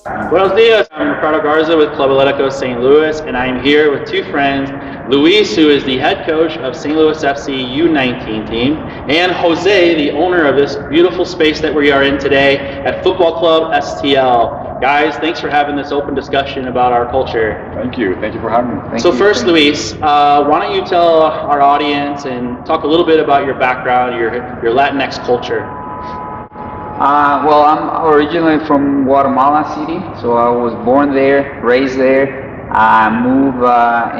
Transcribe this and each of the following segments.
Buenos dias. I'm Ricardo Garza with Club Atletico St. Louis, and I'm here with two friends, Luis, who is the head coach of St. Louis FC U19 team, and Jose, the owner of this beautiful space that we are in today at Futbol Club Stl. Guys, thanks for having this open discussion about our culture. Thank you. Thank you for having me. So first, Luis, why don't you tell our audience and talk a little bit about your background, your Latinx culture. Well, I'm originally from Guatemala City, so I was born there, raised there. I moved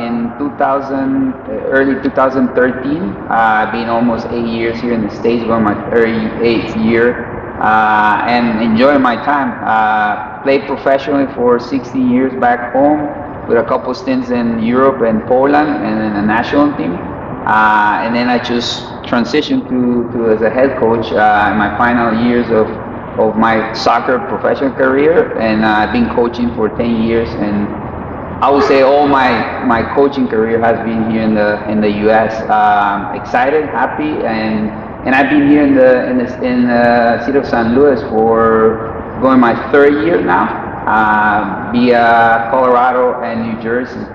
in 2000, early 2013. I've been almost 8 years here in the States, going my 38th year, and enjoying my time. Played professionally for 16 years back home, with a couple stints in Europe and Poland, and in the national team. And then I just transitioned to as a head coach in my final years of my soccer professional career, and I've been coaching for 10 years, and I would say all my coaching career has been here in the U.S. Excited, happy, and I've been here in the city of St. Louis for going my third year now, via Colorado and New Jersey.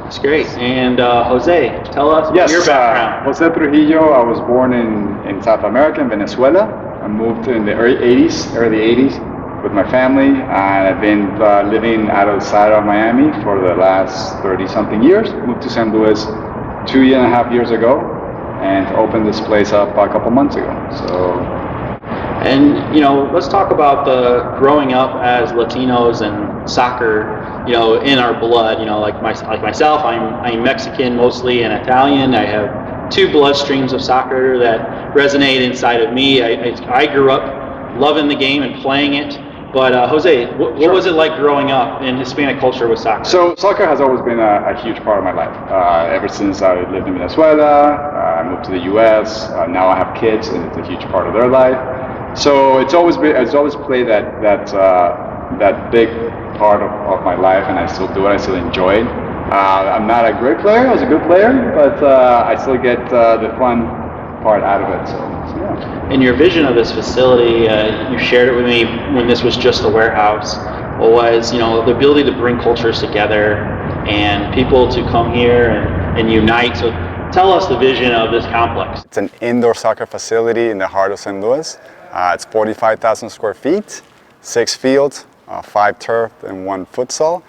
That's great. And Jose, tell us your background. Jose Trujillo. I was born in South America, in Venezuela. I moved in the early 80s with my family. And I've been living outside of Miami for the last 30-something years. Moved to St. Louis 2.5 years ago and opened this place up a couple months ago. And let's talk about the growing up as Latinos and soccer. In our blood. Like myself, I'm Mexican mostly and Italian. I have two bloodstreams of soccer that resonate inside of me. I grew up loving the game and playing it. But Jose, what was it like growing up in Hispanic culture with soccer? So soccer has always been a huge part of my life. Ever since I lived in Venezuela, I moved to the U.S. Now I have kids, and it's a huge part of their life. So it's always played that big part of my life, and I still do it. I still enjoy it. I'm not a great player. I was a good player, but I still get the fun part out of it. So yeah. And your vision of this facility, you shared it with me when this was just a warehouse, was the ability to bring cultures together and people to come here and unite. So tell us the vision of this complex. It's an indoor soccer facility in the heart of St. Louis. It's 45,000 square feet, 6 fields, 5 turf and 1 futsal.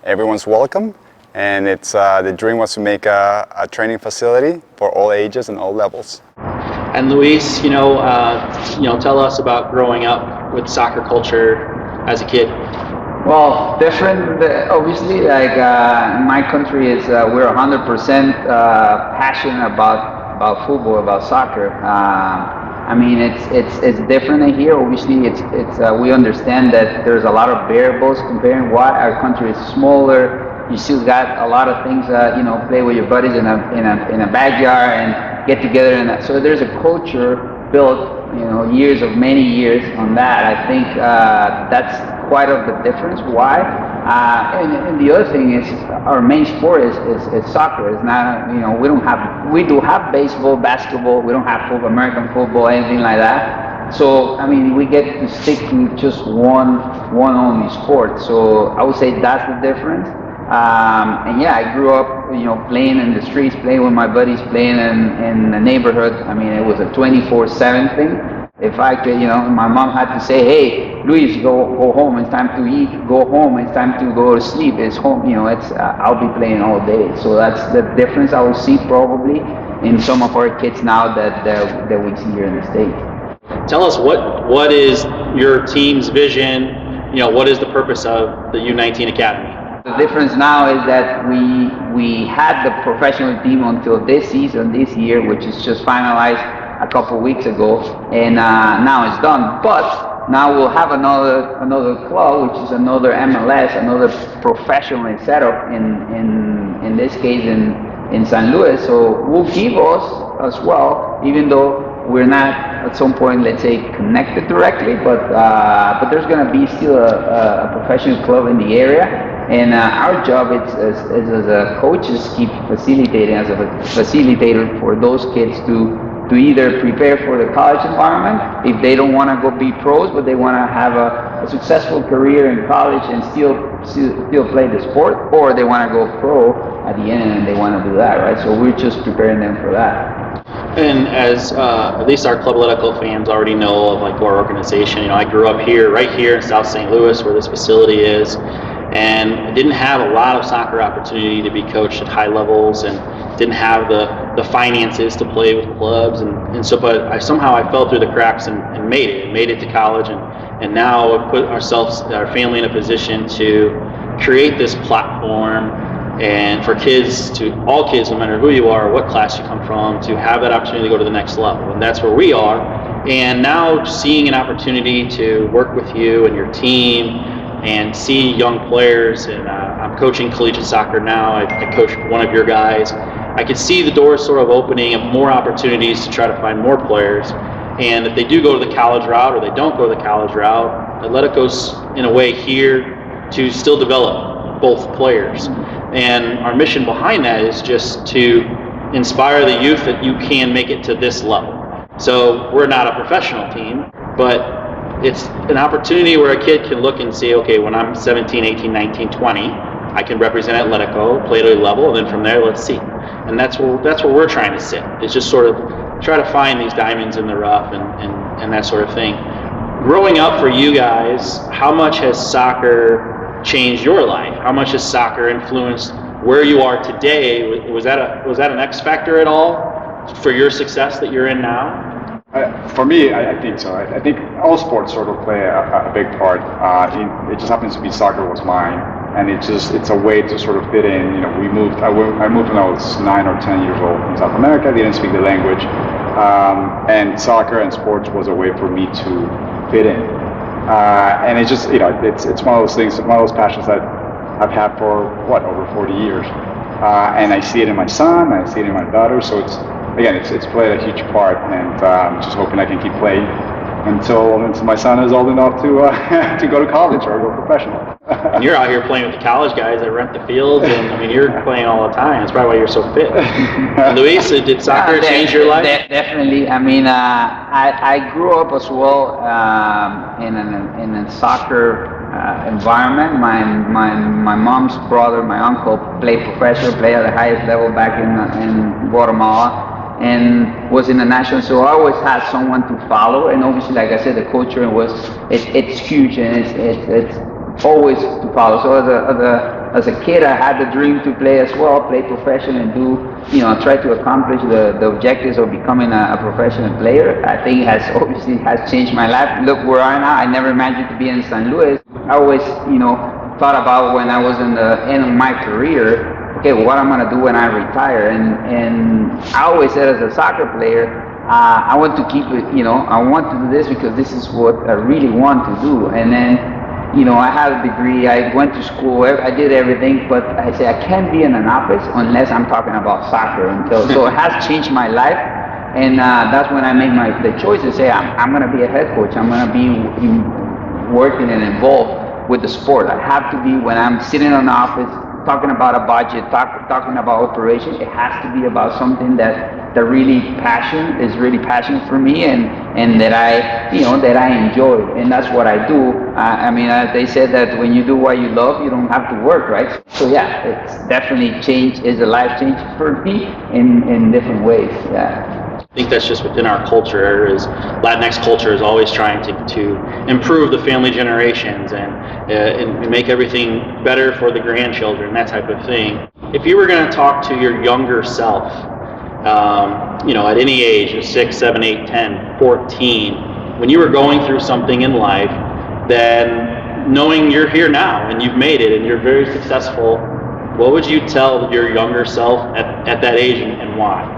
Everyone's welcome, and it's the dream was to make a training facility for all ages and all levels. And Luis, tell us about growing up with soccer culture as a kid. Well, different. Obviously, like in my country, is we're 100% passionate about football, about soccer. I mean, it's different here. Obviously, it's we understand that there's a lot of variables comparing why our country is smaller. You still got a lot of things. Play with your buddies in a backyard and get together, and so there's a culture built. Many years on that. I think that's quite of the difference. Why? And the other thing is our main sport is soccer. It's not, we do have baseball, basketball. We don't have football, American football, anything like that. So I mean, we get to stick to just one only sport. So I would say that's the difference. And yeah, I grew up, playing in the streets, playing with my buddies, playing in the neighborhood. I mean, it was a 24/7 thing. If I could, my mom had to say, "Hey, Luis, go home. It's time to eat. Go home. It's time to go to sleep. It's home." I'll be playing all day. So that's the difference I will see probably in some of our kids now that we see here in the States. Tell us what is your team's vision? What is the purpose of the U19 Academy? The difference now is that we had the professional team until this season, this year, which is just finalized a couple of weeks ago, and now it's done. But now we'll have another club, which is another MLS, another professional setup in this case in St. Louis. So will give us as well, even though we're not at some point, let's say, connected directly, but there's going to be still a professional club in the area. And our job is as a coach is keep facilitating, as a facilitator for those kids to either prepare for the college environment if they don't want to go be pros, but they want to have a successful career in college and still play the sport, or they want to go pro at the end and they want to do that, right? So we're just preparing them for that. And as at least our Club Atletico fans already know of, like, our organization, I grew up here, right here in South St. Louis, where this facility is, and didn't have a lot of soccer opportunity to be coached at high levels, and didn't have the finances to play with clubs, and so, but I fell through the cracks and made it to college, and now we've put our family in a position to create this platform, and for all kids, no matter who you are, or what class you come from, to have that opportunity to go to the next level. And that's where we are. And now seeing an opportunity to work with you and your team and see young players, and I'm coaching collegiate soccer now. I coach one of your guys. I could see the doors sort of opening and more opportunities to try to find more players. And if they do go to the college route, or they don't go to the college route, Atletico's in a way here to still develop both players. And our mission behind that is just to inspire the youth that you can make it to this level. So we're not a professional team, but it's an opportunity where a kid can look and say, okay, when I'm 17, 18, 19, 20, I can represent Atletico, play at a level, and then from there, let's see. And that's where we're trying to sit. It's just sort of try to find these diamonds in the rough and that sort of thing. Growing up for you guys, how much has soccer changed your life? How much has soccer influenced where you are today? Was that an X factor at all for your success that you're in now? For me, I think so. I think all sports sort of play a big part. It just happens to be soccer was mine, and it's a way to sort of fit in. I moved when I was 9 or 10 years old from South America. I didn't speak the language, and soccer and sports was a way for me to fit in. And it's just, it's one of those things, one of those passions that I've had for over 40 years. And I see it in my son, I see it in my daughter. So it's played a huge part, and I'm just hoping I can keep playing until my son is old enough to to go to college or go professional. And you're out here playing with the college guys that rent the fields, and you're playing all the time. That's probably why you're so fit. Luis, did soccer change your life? Definitely. I grew up as well in a soccer environment. My mom's brother, my uncle, played at the highest level back in Guatemala, and was in the national, so I always had someone to follow. And obviously, like I said, the culture it's huge, and it's always to follow. So as a kid, I had the dream to play as well, play professional, and try to accomplish the objectives of becoming a professional player. I think it has changed my life. Look where I am now. I never imagined to be in St. Louis. I always thought about when I was in the end of my career, okay, what I'm gonna do when I retire, and I always said, as a soccer player, I want to keep it, I want to do this because this is what I really want to do. And then, I have a degree, I went to school, I did everything, but I say I can't be in an office unless I'm talking about soccer. So it has changed my life, and that's when I made the choice to say I'm gonna be a head coach. I'm gonna be working and involved with the sport. I have to be, when I'm sitting in an office, talking about a budget, talking about operations, it has to be about something that really passionate for me, and that I enjoy, and that's what I do. They said that when you do what you love, you don't have to work, right? So yeah, it's definitely changed. Is a life change for me in different ways. Yeah. I think that's just within our culture. Is Latinx culture is always trying to improve the family generations and make everything better for the grandchildren, that type of thing. If you were going to talk to your younger self, at any age, 6, 7, 8, 10, 14, when you were going through something in life, then knowing you're here now and you've made it and you're very successful, what would you tell your younger self at that age, and why?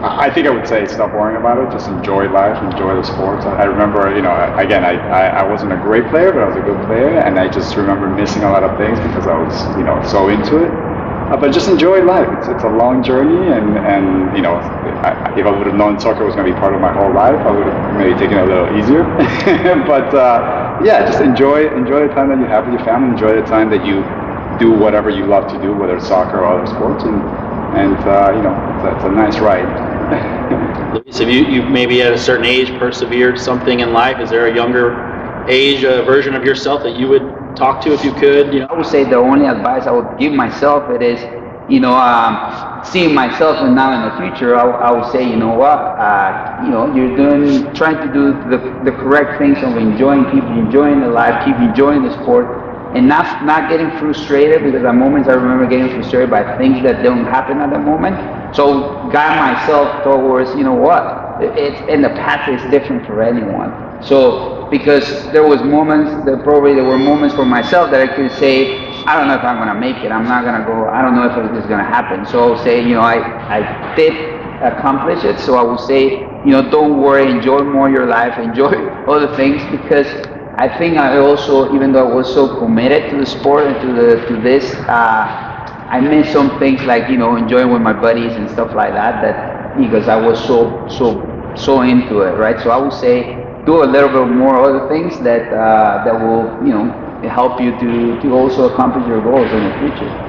I think I would say stop worrying about it. Just enjoy life, enjoy the sports. I remember, again, I wasn't a great player, but I was a good player, and I just remember missing a lot of things because I was, so into it. But just enjoy life. It's a long journey, and if I would have known soccer was going to be part of my whole life, I would have maybe taken it a little easier. But yeah, just enjoy the time that you have with your family. Enjoy the time that you do whatever you love to do, whether it's soccer or other sports, and it's a nice ride. So you maybe at a certain age persevered something in life. Is there a younger age version of yourself that you would talk to if you could? I would say the only advice I would give myself it is, seeing myself and now in the future, I would say, you're trying to do the correct things of keep enjoying the life, keep enjoying the sport, and not getting frustrated, because at moments I remember getting frustrated by things that don't happen at the moment. So guide myself towards, and the path is different for anyone. So because there were moments for myself that I could say, I don't know if I'm gonna make it. I'm not gonna go. I don't know if it's gonna happen. So I'll say, I did accomplish it. So I will say, don't worry. Enjoy more your life. Enjoy other things, because I think I also, even though I was so committed to the sport and to this, I missed some things like enjoying with my buddies and stuff like that. Because I was so into it, right? So I would say, do a little bit more other things that will help you to also accomplish your goals in the future.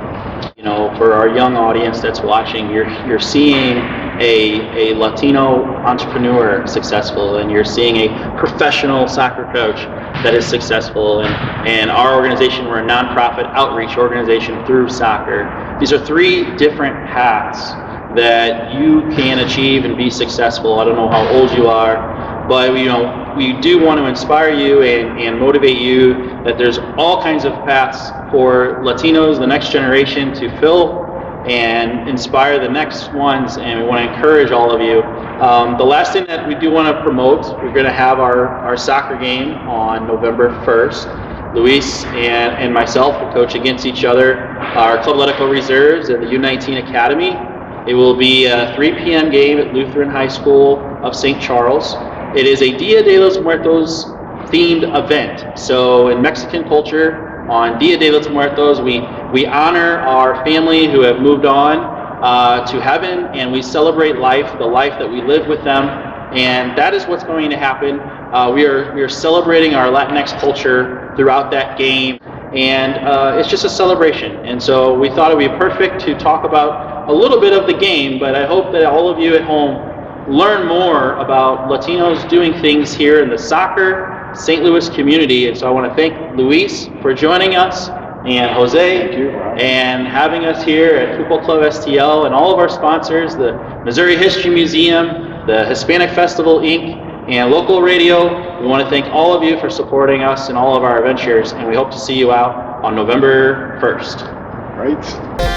For our young audience that's watching, you're seeing a Latino entrepreneur successful, and you're seeing a professional soccer coach that is successful, and our organization, we're a nonprofit outreach organization through soccer. These are three different paths that you can achieve and be successful. I don't know how old you are, but we do want to inspire you and motivate you that there's all kinds of paths for Latinos, the next generation, to fill and inspire the next ones, and we want to encourage all of you. The last thing that we do want to promote, we're going to have our soccer game on November 1st. Luis and myself will coach against each other, our Club Athletico Reserves and the U19 Academy. It will be a 3 p.m. game at Lutheran High School of St. Charles. It is a Dia de los Muertos themed event. So in Mexican culture, on Dia de los Muertos, we honor our family who have moved on to heaven, and we celebrate life, the life that we live with them. And that is what's going to happen. We are celebrating our Latinx culture throughout that game, and it's just a celebration. And so we thought it would be perfect to talk about a little bit of the game, but I hope that all of you at home learn more about Latinos doing things here in the soccer St. Louis community. And so I want to thank Luis for joining us, and Jose, and having us here at Futbol Club Stl, and all of our sponsors, the Missouri History Museum, the Hispanic Festival Inc., and local radio. We want to thank all of you for supporting us in all of our adventures, and we hope to see you out on November 1st. Right.